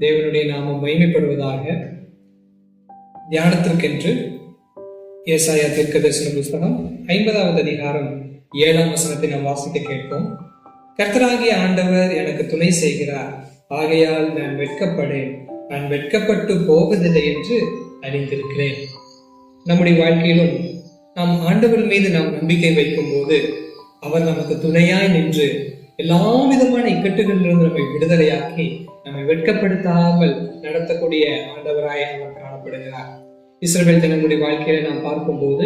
தேவனுடைய நாமம் மகிமைப்படுவதாக. தியானத்திற்கென்று ஏசாயா தீர்க்கதரிசன புஸ்தகம் 50வது அதிகாரம் 7ஆம் வசனத்தை நாம் வாசிக்க கேட்போம். கர்த்தராகிய ஆண்டவர் எனக்கு துணை செய்கிறார், ஆகையால் நான் வெட்கப்படேன், நான் வெட்கப்பட்டு போவதில்லை என்று அறிந்திருக்கிறேன். நம்முடைய வாழ்க்கையிலும் நாம் ஆண்டவர் மீது நாம் நம்பிக்கை வைக்கும் போது அவர் நமக்கு துணையாய் நின்று எல்லா விதமான இக்கட்டுகளிலிருந்து நம்மை விடுதலையாக்கி நம்மை வெட்கப்படுத்தாமல் நடத்தக்கூடிய ஆண்டவராய் அவர் காணப்படுகிறார். இஸ்ரவேல் தன்னுடைய வாழ்க்கையில நாம் பார்க்கும்போது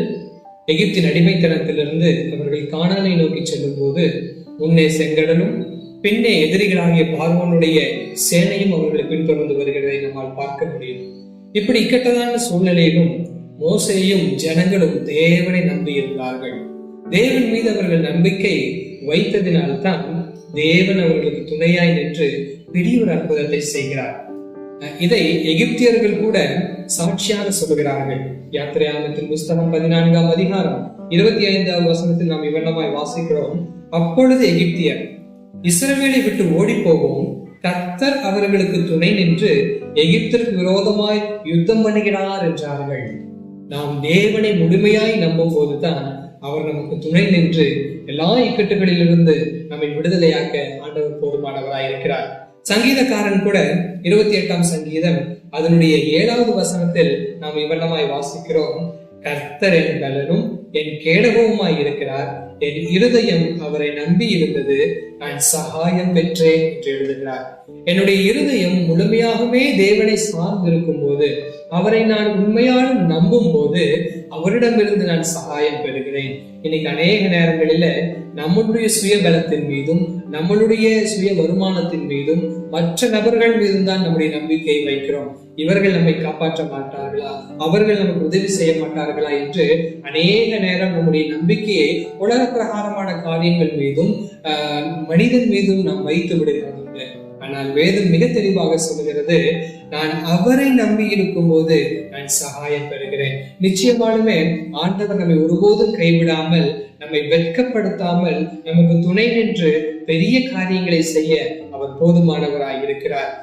எகிப்தின் அடிமைத்தனத்திலிருந்து அவர்கள் கானானை நோக்கி செல்லும் போது முன்னே செங்கடலும் பின்னே எதிரிகளாகிய பார்வோனுடைய சேனையும் அவர்களை பின்தொடர்ந்து வருகிறதை நம்மால் பார்க்க முடியும். இப்படி இக்கட்டதான சூழ்நிலையிலும் மோசேயும் ஜனங்களும் தேவனை நம்பி இருந்தார்கள். தேவன் மீது அவர்கள் நம்பிக்கை வைத்ததினால்தான் தேவன் அவர்களுக்கு துணையாய் நின்று பெரிய ஒரு அற்புதத்தை செய்கிறார். இதை எகிப்தியர்கள் கூட சாட்சியாக சொல்லுகிறார்கள். யாத்திரையாகமத்தின் புஸ்தகம் 14ஆம் அதிகாரம் 25வது வசனத்தில் நாம் இவ்வண்ணமாய் வாசிக்கிறோம். அப்பொழுது எகிப்தியர் இஸ்ரவேலை விட்டு ஓடி போகவும் கர்த்தர் அவர்களுக்கு துணை நின்று எகிப்திற்கு விரோதமாய் யுத்தம் பண்ணுகிறார் என்றார்கள். நாம் தேவனை முழுமையாய் நம்பும் போதுதான் அவர் நமக்கு துணை நின்று எல்லா இக்கட்டுகளிலிருந்து நம்மை விடுதலையாக்க ஆண்டவர் போதுமானவராய் இருக்கிறார். சங்கீதக்காரன் கூட 28ஆம் சங்கீதம் அதனுடைய 7வது வசனத்தில் நாம் இவ்வண்ணமாய் வாசிக்கிறோம். கர்த்தர் என் பலனும் என் கேடகவுமாய் இருக்கிறார், என் இருதயம் அவரை நம்பி இருந்தது, நான் சகாயம் பெற்றேன் என்று எழுதுகிறார். என்னுடைய இருதயம் முழுமையாகவே தேவனை சார்ந்திருக்கும் போது, அவரை நான் உண்மையாக நம்பும் போது அவரிடமிருந்து நான் சகாயம் பெறுகிறேன். இன்னைக்கு அநேக நேரங்களில நம்முடைய சுய பலத்தின் மீதும் நம்மளுடைய சுய வருமானத்தின் மீதும் மற்ற நபர்கள் மீதும் தான் நம்முடைய நம்பிக்கையை வைக்கிறோம். இவர்கள் நம்மை காப்பாற்ற மாட்டார்களா, அவர்கள் நமக்கு உதவி செய்ய மாட்டார்களா என்று அநேக நேரம் நம்முடைய நம்பிக்கையை உலக பிரகாரமான காரியங்கள் மீதும் மனிதன் மீதும் நாம் வைத்து விடுகிறது. ஆனால் வேதம் மிக தெளிவாக சொல்லுகிறது, நான் அவரை நம்பி இருக்கும் போது நான் சகாயம் பெறுகிறேன். நிச்சயமாலுமே ஆண்டவர் நம்மை ஒருபோதும் கைவிடாமல், நம்மை வெட்கப்படுத்தாமல், நமக்கு துணை நின்று பெரிய காரியங்களை செய்ய அவர் போதுமானவராய் இருக்கிறார்.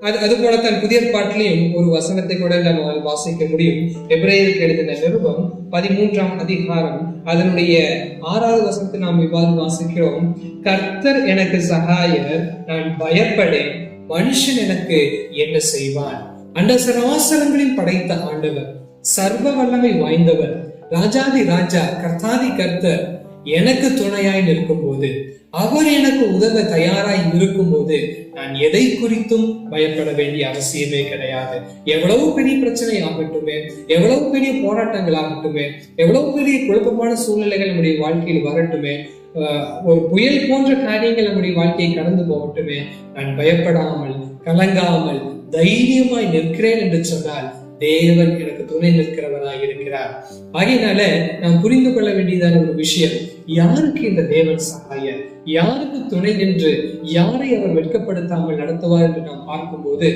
அது போலத்தான் புதிய பாட்டிலையும் ஒரு வசனத்தை கூட நம்ம வாசிக்க முடியும். எபிரேயருக்கு எழுதின நிருபம் 13ஆம் அதிகாரம் அதனுடைய 6வது வசனத்தை நாம் இவ்வாறு வாசிக்கிறோம். கர்த்தர் எனக்கு சகாயர், நான் பயப்படேன், மனுஷன் எனக்கு என்ன செய்வான்? அந்த சராசரங்களில் படைத்த ஆண்டவர், சர்வ வல்லமை வாய்ந்தவர், ராஜாதி ராஜா, கர்த்தாதி கர்த்தர் எனக்கு துணையாய் நிற்கும் போது, அவர் எனக்கு உதவ தயாராய் இருக்கும் போது நான் எதை குறித்தும் பயப்பட வேண்டிய அவசியமே கிடையாது. எவ்வளவு பெரிய பிரச்சனை ஆகட்டுமே, எவ்வளவு பெரிய போராட்டங்கள் ஆகட்டுமே, எவ்வளவு பெரிய குழப்பமான சூழ்நிலைகள் நம்முடைய வாழ்க்கையில் வரட்டுமே, ஒரு புயல் போன்ற காரியங்கள் நம்முடைய வாழ்க்கையை கடந்து போகட்டுமே, நான் பயப்படாமல் கலங்காமல் தைரியமாய் நிற்கிறேன் என்று சொன்னால் தேவன் எனக்கு துணை நிற்கிறவராக இருக்கிறார். ஆகையினால நாம் புரிந்து கொள்ள வேண்டியதான ஒரு விஷயம், யாருக்கு இந்த தேவன் சகாயர், யாருக்கு துணை நின்று யாரை அவர் வெட்கப்படுத்தாமல் நடத்துவார் என்று நாம் பார்க்கும்போது,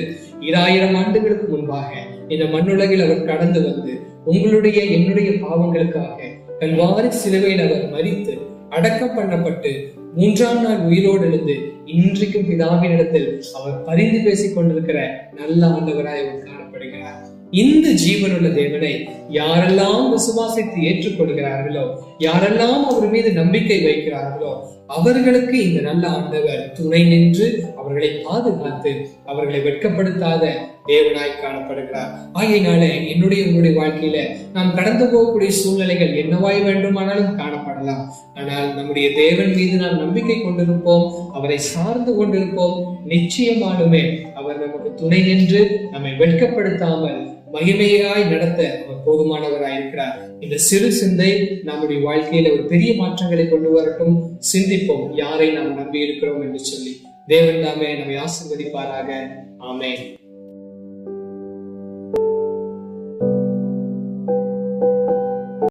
2000 ஆண்டுகளுக்கு முன்பாக இந்த மண்ணுலகில் அவர் கடந்து வந்து உங்களுடைய என்னுடைய பாவங்களுக்காக கல்வாரி சிலுவையில் அவர் மரித்து அடக்கம் பண்ணப்பட்டு 3ஆம் நாள் உயிரோடு எழுந்து இன்றைக்கும் பிதாவின் இடத்தில் அவர் பரிந்து பேசிக் கொண்டிருக்கிற நல்ல ஆண்டவராய் அவர் காணப்படுகிறார். இந்த ஜீவனுள்ள தேவனை யாரெல்லாம் விசுவாசித்து ஏற்றுக்கொள்கிறார்களோ, யாரெல்லாம் அவர் மீது நம்பிக்கை வைக்கிறார்களோ, அவர்களுக்கு இந்த நல்ல ஆண்டவர் துணை நின்று அவர்களை பாதுகாத்து அவர்களை வெட்கப்படுத்தாத தேவனாய் காணப்படுகிறார். ஆகையினால உங்களுடைய வாழ்க்கையில நாம் கடந்து போகக்கூடிய சூழ்நிலைகள் என்னவாய் வேண்டுமானாலும் காணப்படலாம். ஆனால் நம்முடைய தேவன் மீது நாம் நம்பிக்கை கொண்டிருப்போம், அவரை சார்ந்து கொண்டிருப்போம், நிச்சயமாலுமே அவர் நமக்கு துணை நின்று நம்மை வெட்கப்படுத்தாமல் மகிமையாய் நடத்த அவர் போதுமானவராய் இருக்கிறார். இந்த சிறு சிந்தை நம்முடைய வாழ்க்கையில ஒரு பெரிய மாற்றங்களை கொண்டு வரட்டும். சிந்திப்போம், யாரை நாம் நம்பி இருக்கிறோம் என்று சொல்லி. தேவன் தாமே நம்மை ஆசீர்வதிப்பாராக. ஆமென்.